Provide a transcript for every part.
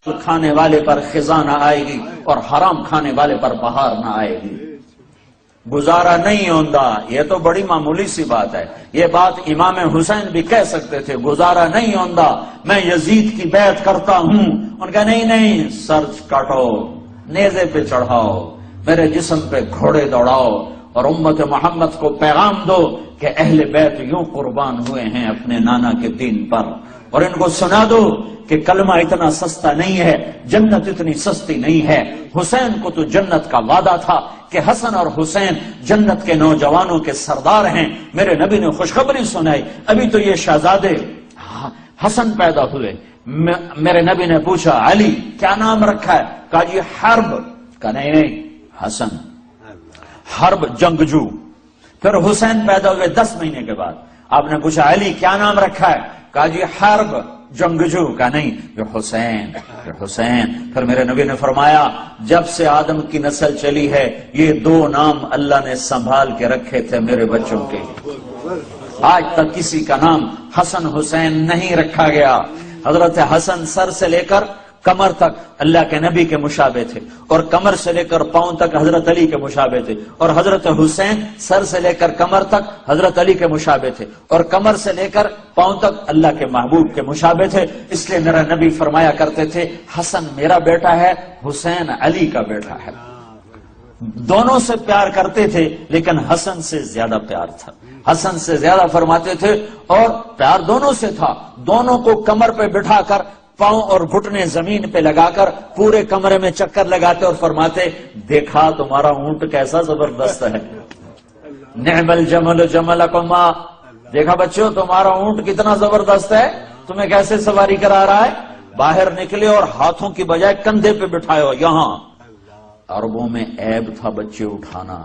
کھانے والے پر خزاں نہ آئے گی اور حرام کھانے والے پر بہار نہ آئے گی۔ گزارا نہیں ہوندا، یہ تو بڑی معمولی سی بات ہے، یہ بات امام حسین بھی کہہ سکتے تھے، گزارا نہیں ہوندا، میں یزید کی بیعت کرتا ہوں۔ ان کا نہیں، سر کاٹو، نیزے پہ چڑھاؤ، میرے جسم پہ گھوڑے دوڑاؤ اور امت محمد کو پیغام دو کہ اہل بیت یوں قربان ہوئے ہیں اپنے نانا کے دین پر، اور ان کو سنا دو کہ کلمہ اتنا سستا نہیں ہے، جنت اتنی سستی نہیں ہے۔ حسین کو تو جنت کا وعدہ تھا کہ حسن اور حسین جنت کے نوجوانوں کے سردار ہیں۔ میرے نبی نے خوشخبری سنائی، ابھی تو یہ شہزادے حسن پیدا ہوئے، میرے نبی نے پوچھا علی کیا نام رکھا ہے؟ کہا جی حرب، کہا نہیں حسن، حرب جنگجو۔ پھر حسین پیدا ہوئے 10 مہینے کے بعد، آپ نے پوچھا علی کیا نام رکھا ہے؟ کہا جی حرب جنگجو، کا نہیں یہ حسین، یہ حسین۔ پھر میرے نبی نے فرمایا جب سے آدم کی نسل چلی ہے یہ 2 نام اللہ نے سنبھال کے رکھے تھے میرے بچوں کے، آج تک کسی کا نام حسن حسین نہیں رکھا گیا۔ حضرت حسن سر سے لے کر کمر تک اللہ کے نبی کے مشابہ تھے، اور کمر سے لے کر پاؤں تک حضرت علی کے مشابہ تھے، اور حضرت حسین سر سے لے کر کمر تک حضرت علی کے مشابہ تھے، اور کمر سے لے کر پاؤں تک اللہ کے محبوب کے مشابہ تھے۔ اس لیے میرا نبی فرمایا کرتے تھے حسن میرا بیٹا ہے، حسین علی کا بیٹا ہے۔ دونوں سے پیار کرتے تھے لیکن حسن سے زیادہ پیار تھا، حسن سے زیادہ فرماتے تھے، اور پیار دونوں سے تھا۔ دونوں کو کمر پہ بٹھا کر پاؤں اور گھٹنے زمین پہ لگا کر پورے کمرے میں چکر لگاتے اور فرماتے دیکھا تمہارا اونٹ کیسا زبردست ہے، نعم الجمل جملکما، دیکھا بچوں تمہارا اونٹ کتنا زبردست ہے، تمہیں کیسے سواری کرا رہا ہے۔ باہر نکلے اور ہاتھوں کی بجائے کندھے پہ بٹھائے ہو۔ یہاں عربوں میں عیب تھا بچے اٹھانا،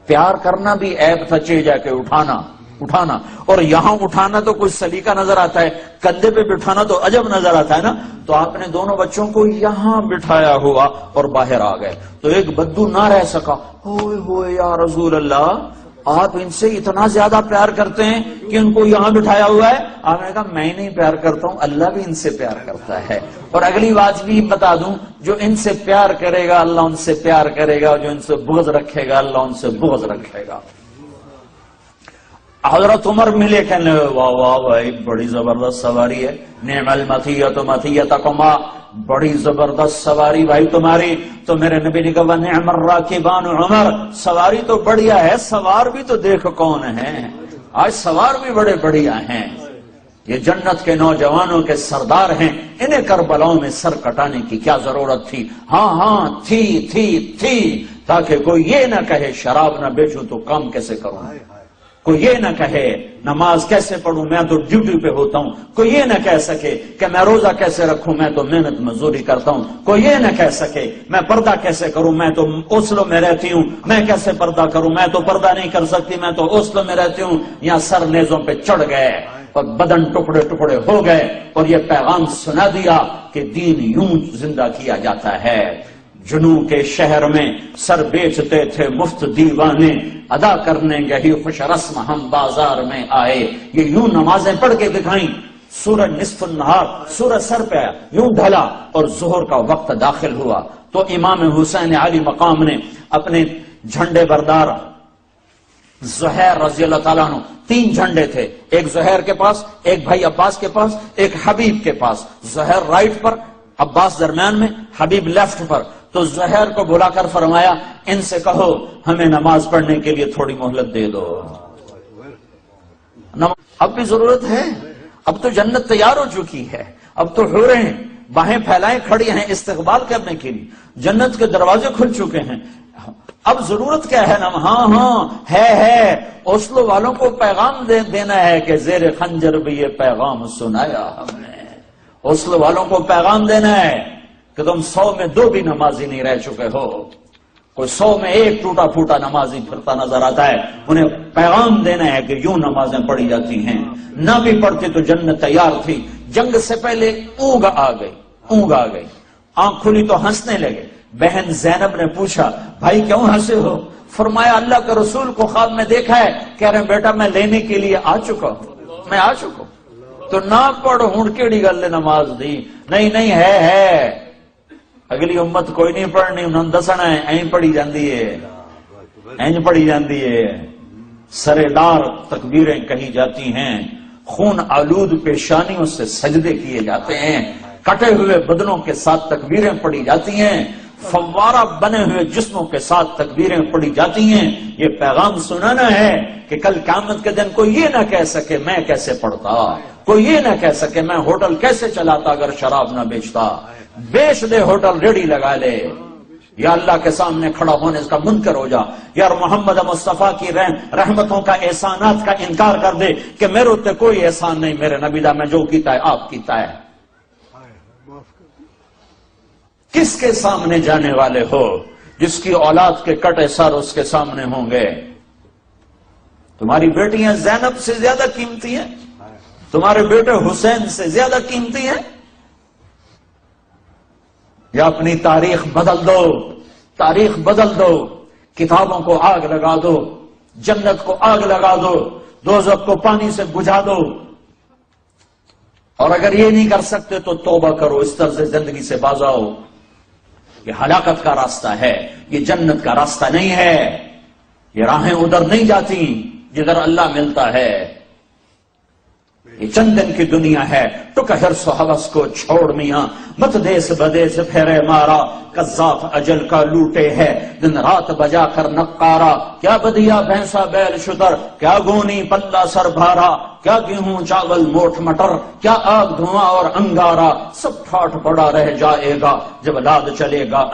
پیار کرنا بھی عیب تھا، چہ جا کے اٹھانا، اور یہاں اٹھانا تو کچھ سلیقہ نظر آتا ہے، کندھے پہ بٹھانا تو عجب نظر آتا ہے نا۔ تو آپ نے دونوں بچوں کو یہاں بٹھایا ہوا اور باہر آ گئے، تو ایک بدو نہ رہ سکا، ہوئے ہوئے یا رسول اللہ آپ ان سے اتنا زیادہ پیار کرتے ہیں کہ ان کو یہاں بٹھایا ہوا ہے؟ آپ نے کہا میں نہیں پیار کرتا ہوں، اللہ بھی ان سے پیار کرتا ہے۔ اور اگلی بات بھی بتا دوں، جو ان سے پیار کرے گا اللہ ان سے پیار کرے گا، جو ان سے بغض رکھے گا اللہ ان سے بغض رکھے گا۔ حضرت عمر ملے، کہنے واہ واہ بھائی بڑی زبردست سواری ہے، نعم المطیۃ مطیتکما، بڑی زبردست سواری بھائی تمہاری۔ تو میرے نبی نے کہا نعم الراکبان عمر، سواری تو بڑھیا ہے، سوار بھی تو دیکھ کون ہے، آج سوار بھی بڑے بڑھیا ہیں، یہ جنت کے نوجوانوں کے سردار ہیں، انہیں کربلاؤں میں سر کٹانے کی کیا ضرورت تھی؟ ہاں تھی، تاکہ کوئی یہ نہ کہے شراب نہ بیچوں تو کام کیسے کروں، کوئی یہ نہ کہے نماز کیسے پڑھوں، میں تو ڈیوٹی پہ ہوتا ہوں، کوئی یہ نہ کہہ سکے کہ میں روزہ کیسے رکھوں، میں تو محنت مزدوری کرتا ہوں، کوئی یہ نہ کہہ سکے میں پردہ کیسے کروں، میں تو اوسلو میں رہتی ہوں، میں کیسے پردہ کروں، میں تو پردہ نہیں کر سکتی، میں تو اوسلو میں رہتی ہوں۔ یہاں سر نیزوں پہ چڑھ گئے اور بدن ٹکڑے ٹکڑے ہو گئے، اور یہ پیغام سنا دیا کہ دین یوں زندہ کیا جاتا ہے۔ جنوں کے شہر میں سر بیچتے تھے مفت دیوانے، ادا کرنے گہی خوش رسم ہم بازار میں آئے۔ یہ یوں نمازیں پڑھ کے دکھائیں، سورج نصف النہار، سورج سر پہ آیا، یوں ڈھلا اور ظہر کا وقت داخل ہوا، تو امام حسین علی مقام نے اپنے جھنڈے بردار زہیر رضی اللہ تعالیٰ عنہ، 3 جھنڈے تھے، ایک زہیر کے پاس، ایک بھائی عباس کے پاس، ایک حبیب کے پاس، زہیر رائٹ پر، عباس درمیان میں، حبیب لیفٹ پر۔ تو زہیر کو بلا کر فرمایا ان سے کہو ہمیں نماز پڑھنے کے لیے تھوڑی مہلت دے دو، اب بھی ضرورت ہے، اب تو جنت تیار ہو چکی ہے، اب تو حوریں باہیں پھیلائیں کھڑی ہیں استقبال کرنے کے لیے، جنت کے دروازے کھل چکے ہیں، اب ضرورت کیا ہے؟ ہاں ہے اوسلو والوں کو پیغام دینا ہے کہ زیر خنجر بھی یہ پیغام سنایا ہم نے، اوسلو والوں کو پیغام دینا ہے کہ تم 100 میں 2 بھی نمازی نہیں رہ چکے ہو، کوئی 100 میں 1 ٹوٹا پھوٹا نمازی پھرتا نظر آتا ہے، انہیں پیغام دینا ہے کہ یوں نمازیں پڑھی جاتی ہیں، نہ بھی پڑھتی تو جنت تیار تھی۔ جنگ سے پہلے اونگ آ گئی، آنکھ کھلی تو ہنسنے لگے۔ بہن زینب نے پوچھا بھائی کیوں ہنسے ہو؟ فرمایا اللہ کے رسول کو خواب میں دیکھا ہے، کہہ رہے بیٹا میں لینے کے لیے آ چکا ہوں، تو نہ پڑھ ہوں کیڑی گل نماز دی، نہیں ہے اگلی امت کوئی نہیں پڑھنی، انہوں نے دسنا ہے، این پڑھی جاندی ہے، این پڑھی جاندی ہے، سرے دار تکبیریں کہی جاتی ہیں، خون آلود پیشانیوں سے سجدے کیے جاتے ہیں، کٹے ہوئے بدنوں کے ساتھ تکبیریں پڑھی جاتی ہیں، فوارہ بنے ہوئے جسموں کے ساتھ تکبیریں پڑھی جاتی ہیں۔ یہ پیغام سنانا ہے کہ کل قیامت کے دن کوئی یہ نہ کہہ سکے میں کیسے پڑھتا، کوئی یہ نہ کہہ سکے میں ہوٹل کیسے چلاتا اگر شراب نہ بیچتا۔ بیچ دے ہوٹل، ریڑھی لگا لے، یا اللہ کے سامنے کھڑا ہونے اس کا منکر ہو جا، یار محمد مصطفیٰ کی رحمتوں کا احسانات کا انکار کر دے کہ میرے اتنے کوئی احسان نہیں، میرے نبی دا میں جو کیتا ہے آپ کیتا ہے۔ کس کے سامنے جانے والے ہو؟ جس کی اولاد کے کٹے سر اس کے سامنے ہوں گے۔ تمہاری بیٹیاں زینب سے زیادہ قیمتی ہیں، تمہارے بیٹے حسین سے زیادہ قیمتی ہیں؟ یا اپنی تاریخ بدل دو، تاریخ بدل دو، کتابوں کو آگ لگا دو، جنت کو آگ لگا دو، دوزخ کو پانی سے بجھا دو۔ اور اگر یہ نہیں کر سکتے تو توبہ کرو، اس طرز زندگی سے باز آؤ۔ یہ ہلاکت کا راستہ ہے، یہ جنت کا راستہ نہیں ہے، یہ راہیں ادھر نہیں جاتی جدھر اللہ ملتا ہے۔ یہ چند دن کی دنیا ہے، تو کہ حرص و حوث کو چھوڑ میاں، مت دیس بدیس پھیرے مارا، قذاف اجل کا لوٹے ہے دن رات بجا کر نقارا۔ کیا بدیا بھینسا بیل شتر، کیا گونی پلہ سر بھارا، کیا گیہوں چاول موٹ مٹر، کیا آگ دھواں اور انگارا، سب ٹھاٹ پڑا رہ جائے گا جب لاد چلے گا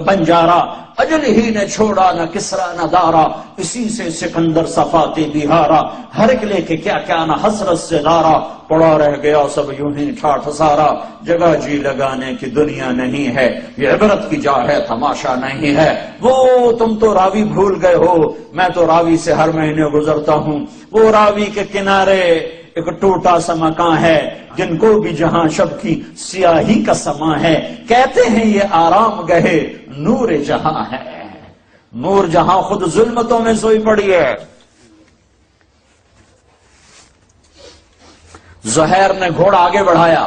بنجارا۔ اجل ہی نے چھوڑا نہ کسرا نہ دارا، اسی سے سکندر صفاتی بہارا۔ ہر ایک لے کے کیا کیا نہ حسرت سے دارا، پڑا رہ گیا سب یوں ہی ٹھاٹ سارا۔ جگہ جی لگانے کی دنیا نہیں ہے، یہ عبرت کی جا ہے تماشا نہیں ہے۔ وہ تم تو راوی بھول گئے ہو، میں تو راوی سے ہر مہینے گزرتا ہوں۔ وہ راوی کے کنارے ایک ٹوٹا سا مکان ہے، جن کو بھی جہاں شب کی سیاہی کا سما ہے، کہتے ہیں یہ آرام گہے نور جہاں ہے۔ نور جہاں خود ظلمتوں میں سوئی پڑی ہے۔ زہیر نے گھوڑا آگے بڑھایا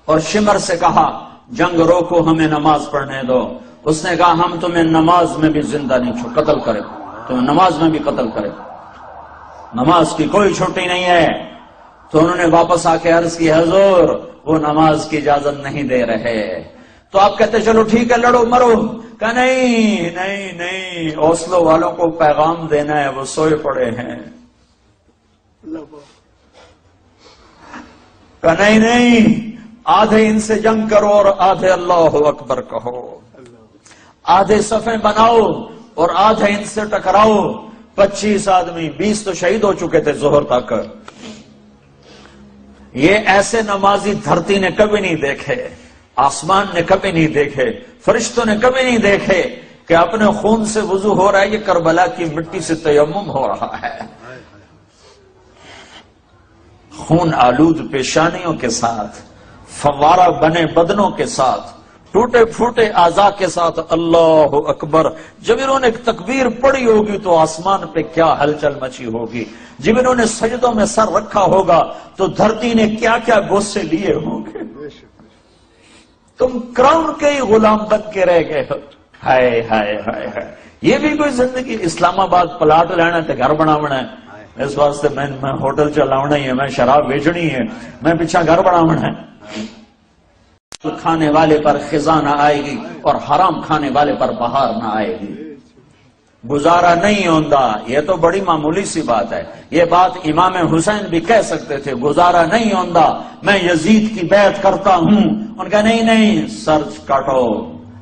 اور شمر سے کہا جنگ روکو، ہمیں نماز پڑھنے دو۔ اس نے کہا ہم تمہیں نماز میں بھی زندہ نہیں قتل کرے، تمہیں نماز میں بھی قتل کرے، نماز کی کوئی چھٹی نہیں ہے۔ تو انہوں نے واپس آ کے عرض کی حضور وہ نماز کی اجازت نہیں دے رہے۔ تو آپ کہتے چلو ٹھیک ہے لڑو مرو، کہا نہیں نہیں نہیں، اوسلو والوں کو پیغام دینا ہے، وہ سوئے پڑے ہیں۔ کہا نہیں نہیں، آدھے ان سے جنگ کرو اور آدھے اللہ اکبر کہو، آدھے صفیں بناؤ اور آدھے ان سے ٹکراؤ۔ 25 آدمی، 20 تو شہید ہو چکے تھے ظہر تک۔ یہ ایسے نمازی دھرتی نے کبھی نہیں دیکھے، آسمان نے کبھی نہیں دیکھے، فرشتوں نے کبھی نہیں دیکھے کہ اپنے خون سے وضو ہو رہا ہے، یہ کربلا کی مٹی سے تیمم ہو رہا ہے۔ خون آلود پیشانیوں کے ساتھ، فوارہ بنے بدنوں کے ساتھ، ٹوٹے پھوٹے اعضاء کے ساتھ اللہ اکبر۔ جب انہوں نے تکبیر پڑھی ہوگی تو آسمان پہ کیا ہلچل مچی ہوگی، جب انہوں نے سجدوں میں سر رکھا ہوگا تو دھرتی نے کیا کیا غصے لیے ہوں گے۔ تم کراؤن کے ہی غلام بن کے رہ گئے ہو۔ ہائے ہائے ہائے ہائے، یہ بھی کوئی زندگی؟ اسلام آباد پلاٹ لینا ہے، گھر بناونا ہے، اس واسطے میں ہوٹل چلاونا ہی ہے، میں شراب بیچنی ہے، میں پیچھا گھر بناونا ہے۔ کھانے والے پر خزاں نہ آئے گی اور حرام کھانے والے پر بہار نہ آئے گی۔ گزارا نہیں ہوندا، یہ تو بڑی معمولی سی بات ہے، یہ بات امام حسین بھی کہہ سکتے تھے، گزارا نہیں ہوندا، میں یزید کی بیعت کرتا ہوں۔ ان کا نہیں نہیں، سر کاٹو،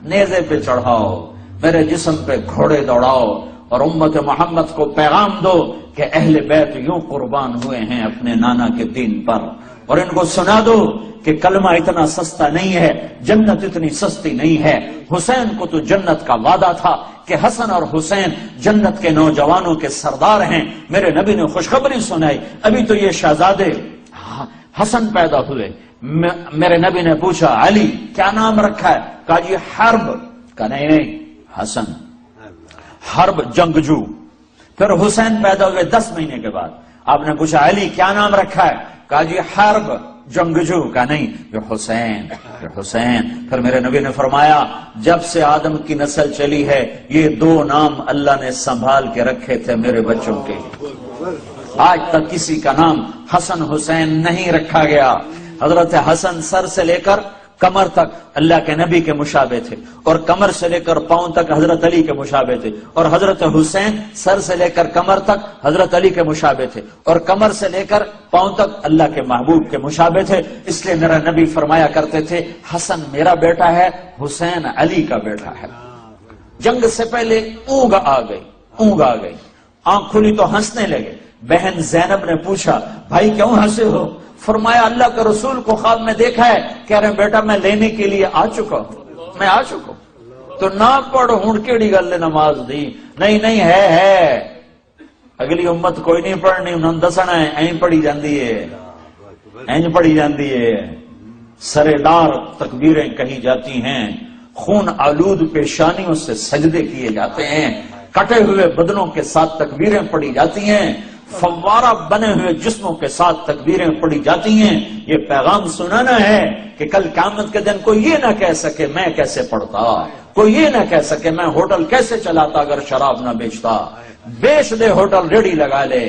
نیزے پہ چڑھاؤ، میرے جسم پہ گھوڑے دوڑاؤ اور امت محمد کو پیغام دو کہ اہل بیت یوں قربان ہوئے ہیں اپنے نانا کے دین پر، اور ان کو سنا دو کہ کلمہ اتنا سستا نہیں ہے، جنت اتنی سستی نہیں ہے۔ حسین کو تو جنت کا وعدہ تھا کہ حسن اور حسین جنت کے نوجوانوں کے سردار ہیں۔ میرے نبی نے خوشخبری سنائی، ابھی تو یہ شہزادے حسن پیدا ہوئے، میرے نبی نے پوچھا علی کیا نام رکھا ہے؟ کہا جی حرب۔ کہا نہیں نہیں، حسن، حرب جنگجو۔ پھر حسین پیدا ہوئے 10 مہینے کے بعد، آپ نے پوچھا علی کیا نام رکھا ہے؟ کہا جی حرب۔ جنگجو کا نہیں، یہ حسین، یہ حسین۔ پھر میرے نبی نے فرمایا جب سے آدم کی نسل چلی ہے یہ دو نام اللہ نے سنبھال کے رکھے تھے میرے بچوں کے، آج تک کسی کا نام حسن حسین نہیں رکھا گیا۔ حضرت حسن سر سے لے کر کمر تک اللہ کے نبی کے مشابہ تھے، اور کمر سے لے کر پاؤں تک حضرت علی کے مشابہ تھے، اور حضرت حسین سر سے لے کر کمر تک حضرت علی کے مشابہ تھے، اور کمر سے لے کر پاؤں تک اللہ کے محبوب کے مشابہ تھے۔ اس لیے میرا نبی فرمایا کرتے تھے حسن میرا بیٹا ہے، حسین علی کا بیٹا ہے۔ جنگ سے پہلے اونگ آ گئی، آنکھ کھلی تو ہنسنے لگے۔ بہن زینب نے پوچھا بھائی کیوں ہنسے ہو؟ فرمایا اللہ کے رسول کو خواب میں دیکھا ہے، کہہ رہے بیٹا میں لینے کے لیے آ چکا ہوں، میں آ چکا ہوں۔ تو نہ پڑھ ہوں کیڑی گل نماز دی، نہیں ہے اگلی امت کوئی نہیں پڑھنی، انہوں نے دسنا ہے، این پڑھی جاندی ہے۔ سرے دار تکبیریں کہی جاتی ہیں، خون آلود پیشانیوں سے سجدے کیے جاتے ہیں، کٹے ہوئے بدنوں کے ساتھ تکبیریں پڑھی جاتی ہیں، فوارہ بنے ہوئے جسموں کے ساتھ تکبیریں پڑھی جاتی ہیں۔ یہ پیغام سنانا ہے کہ کل قیامت کے دن کوئی یہ نہ کہہ سکے میں کیسے پڑھتا، کوئی یہ نہ کہہ سکے میں ہوٹل کیسے چلاتا اگر شراب نہ بیچتا۔ بیچ دے ہوٹل، ریڑھی لگا لے،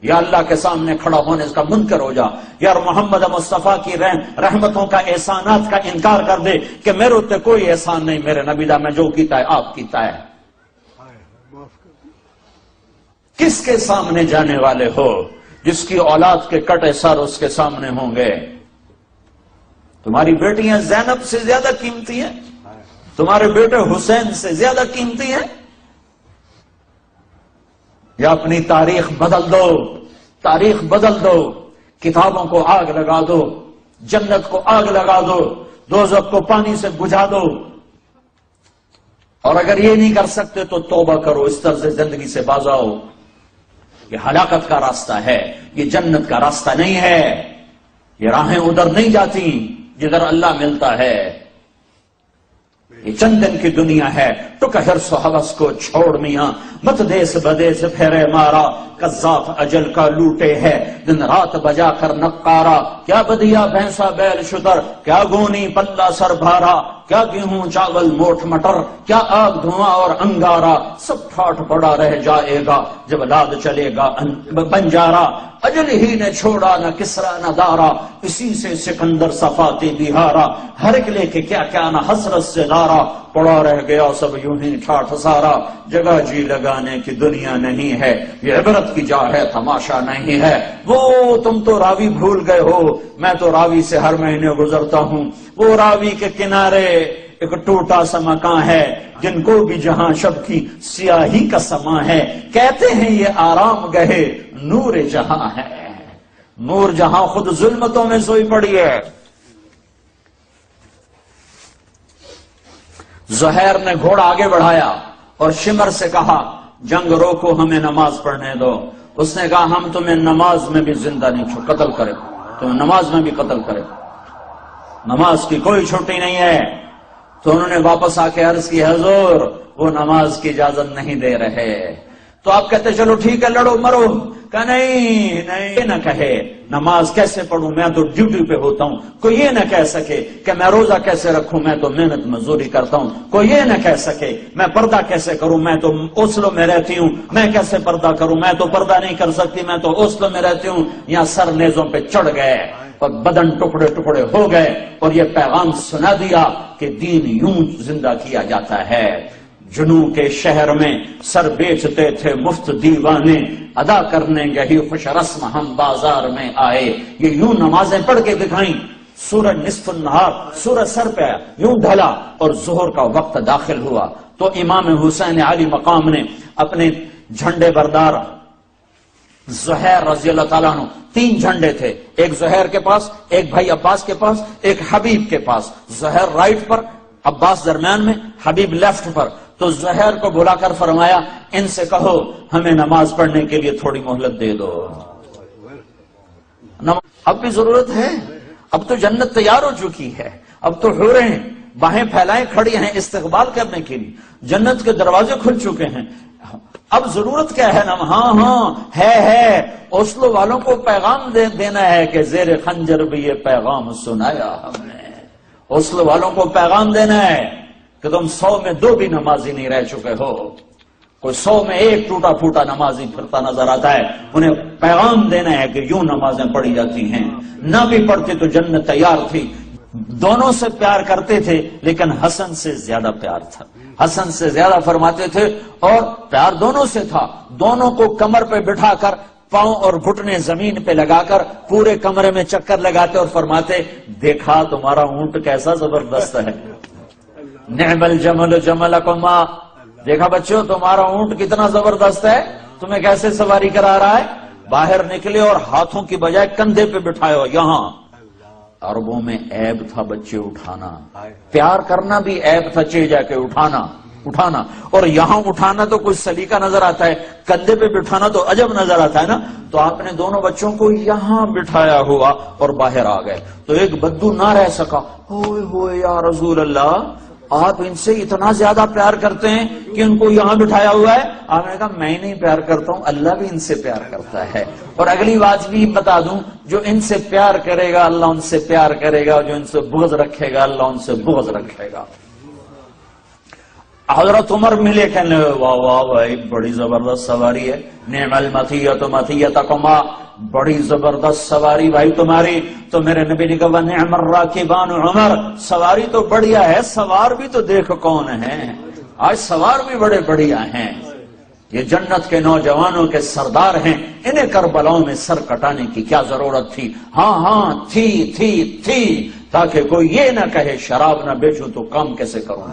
یا اللہ کے سامنے کھڑا ہونے اس کا منکر ہو جا، یار محمد مصطفیٰ کی رحمتوں کا احسانات کا انکار کر دے کہ میرے اتنے کوئی احسان نہیں، میرے نبی دا میں جو کیتا ہے آپ کیتا ہے۔ کس کے سامنے جانے والے ہو؟ جس کی اولاد کے کٹے سر اس کے سامنے ہوں گے۔ تمہاری بیٹیاں زینب سے زیادہ قیمتی ہیں، تمہارے بیٹے حسین سے زیادہ قیمتی ہیں؟ یا اپنی تاریخ بدل دو، کتابوں کو آگ لگا دو، جنت کو آگ لگا دو، دوزخ کو پانی سے بجھا دو۔ اور اگر یہ نہیں کر سکتے تو توبہ کرو، اس طرز زندگی سے باز آؤ۔ یہ ہلاکت کا راستہ ہے، یہ جنت کا راستہ نہیں ہے، یہ راہیں ادھر نہیں جاتی جدھر اللہ ملتا ہے۔ یہ چند دن کی دنیا ہے، تو کہ حرص و حوث کو چھوڑ میاں، مت دیس بدیس پھیرے مارا، قذاف اجل کا لوٹے ہے دن رات بجا کر نقارا۔ کیا بدیا بھینسا بیل شتر، کیا گونی پلہ سر بھارا، کیا گیہوں چاول موٹ مٹر، کیا آگ دھواں اور انگارا، سب ٹھاٹ پڑا رہ جائے گا جب لاد چلے گا بنجارا۔ اجل ہی نے چھوڑا نہ کسرا نہ دارا، اسی سے سکندر صفاتی بہارا۔ ہر ایک لے کے کیا کیا نہ حسرت سے دارا، پڑا رہ گیا سب یوں ہی ٹھاٹ سارا۔ جگہ جی لگانے کی دنیا نہیں ہے، یہ عبرت کی جا ہے تماشا نہیں ہے۔ وہ تم تو راوی بھول گئے ہو، میں تو راوی سے ہر مہینے گزرتا ہوں۔ وہ راوی کے کنارے ایک ٹوٹا سا مکان ہے، جن کو بھی جہاں شب کی سیاہی کا سما ہے، کہتے ہیں یہ آرام گہے نور جہاں ہے۔ نور جہاں خود ظلمتوں میں سوئی پڑی ہے۔ زہیر نے گھوڑا آگے بڑھایا اور شمر سے کہا جنگ روکو، ہمیں نماز پڑھنے دو۔ اس نے کہا ہم تمہیں نماز میں بھی زندہ نہیں قتل کرے، تمہیں نماز میں بھی قتل کرے، نماز کی کوئی چھٹی نہیں ہے۔ تو انہوں نے واپس آ کے عرض کی حضور وہ نماز کی اجازت نہیں دے رہے۔ تو آپ کہتے چلو ٹھیک ہے لڑو مرو، کہ نہیں نہ کہے نماز کیسے پڑھوں، میں تو ڈیوٹی پہ ہوتا ہوں۔ کوئی یہ نہ کہہ سکے کہ میں روزہ کیسے رکھوں، میں تو محنت مزدوری کرتا ہوں۔ کوئی یہ نہ کہہ سکے میں پردہ کیسے کروں، میں تو اوسلو میں رہتی ہوں، میں کیسے پردہ کروں، میں تو پردہ نہیں کر سکتی، میں تو اوسلو میں رہتی ہوں۔ یہاں سر نیزوں پہ چڑھ گئے اور بدن ٹکڑے ٹکڑے ہو گئے، اور یہ پیغام سنا دیا کہ دین یوں زندہ کیا جاتا ہے۔ جنوں کے شہر میں سر بیچتے تھے مفت دیوانے، ادا کرنے گہی خوش رسم ہم بازار میں آئے۔ یہ یوں نمازیں پڑھ کے دکھائیں۔ سورج نصف النہار، سورج سر پہ آیا، یوں ڈھلا اور ظہر کا وقت داخل ہوا تو امام حسین علی مقام نے اپنے جھنڈے بردار زہیر رضی اللہ تعالیٰ عنہ، 3 جھنڈے تھے، ایک زہیر کے پاس، ایک بھائی عباس کے پاس، ایک حبیب کے پاس۔ زہیر رائٹ پر، عباس درمیان میں، حبیب لیفٹ پر۔ تو زہیر کو بلا کر فرمایا ان سے کہو ہمیں نماز پڑھنے کے لیے تھوڑی مہلت دے دو، اب بھی ضرورت ہے، اب تو جنت تیار ہو چکی ہے، اب تو حوریں باہیں پھیلائے کھڑی ہیں استقبال کرنے کے لیے، جنت کے دروازے کھل چکے ہیں۔ اب ضرورت کیا ہے نا؟ ہاں ہے اوسلو والوں کو پیغام دینا ہے کہ زیر خنجر بھی یہ پیغام سنایا ہم نے. اوسلو والوں کو پیغام دینا ہے کہ تم 100 میں 2 بھی نمازی نہیں رہ چکے ہو. کوئی 100 میں 1 ٹوٹا پھوٹا نمازی پھرتا نظر آتا ہے. انہیں پیغام دینا ہے کہ یوں نمازیں پڑھی جاتی ہیں. نہ بھی پڑھتے تو جنت تیار تھی. دونوں سے پیار کرتے تھے لیکن حسن سے زیادہ پیار تھا. حسن سے زیادہ فرماتے تھے اور پیار دونوں سے تھا. دونوں کو کمر پہ بٹھا کر پاؤں اور گھٹنے زمین پہ لگا کر پورے کمرے میں چکر لگاتے اور فرماتے دیکھا تمہارا اونٹ کیسا زبردست ہے. نعم الجمل جملکما. دیکھا بچوں تمہارا اونٹ کتنا زبردست ہے, تمہیں کیسے سواری کرا رہا ہے. باہر نکلے اور ہاتھوں کی بجائے کندھے پہ بٹھائے ہو. یہاں عربوں میں عیب تھا بچے اٹھانا, پیار کرنا بھی عیب تھا. چہ جا کے اٹھانا اور یہاں اٹھانا تو کچھ سلیقہ نظر آتا ہے, کندھے پہ بٹھانا تو عجب نظر آتا ہے نا. تو آپ نے دونوں بچوں کو یہاں بٹھایا ہوا اور باہر آ گئے. تو ایک بدو نہ رہ سکا. ہوئے ہوئے یا رسول اللہ, آپ ان سے اتنا زیادہ پیار کرتے ہیں کہ ان کو یہاں بٹھایا ہوا ہے. آپ نے کہا میں نہیں پیار کرتا ہوں, اللہ بھی ان سے پیار کرتا ہے. اور اگلی بات بھی بتا دوں, جو ان سے پیار کرے گا اللہ ان سے پیار کرے گا, جو ان سے بغض رکھے گا اللہ ان سے بغض رکھے گا. حضرت عمر ملے, کہنے واہ واہ بھائی بڑی زبردست سواری ہے. نعم المطیۃ مطیۃکما, بڑی زبردست سواری بھائی تمہاری. تو میرے نبی نے کہا نعم الراکبان عمر, سواری تو بڑھیا ہے, سوار بھی تو دیکھ کون ہیں. آج سوار بھی بڑے بڑھیا ہیں. یہ جنت کے نوجوانوں کے سردار ہیں. انہیں کربلاؤں میں سر کٹانے کی کیا ضرورت تھی؟ ہاں تھی تاکہ کوئی یہ نہ کہے شراب نہ بیچوں تو کام کیسے کروں.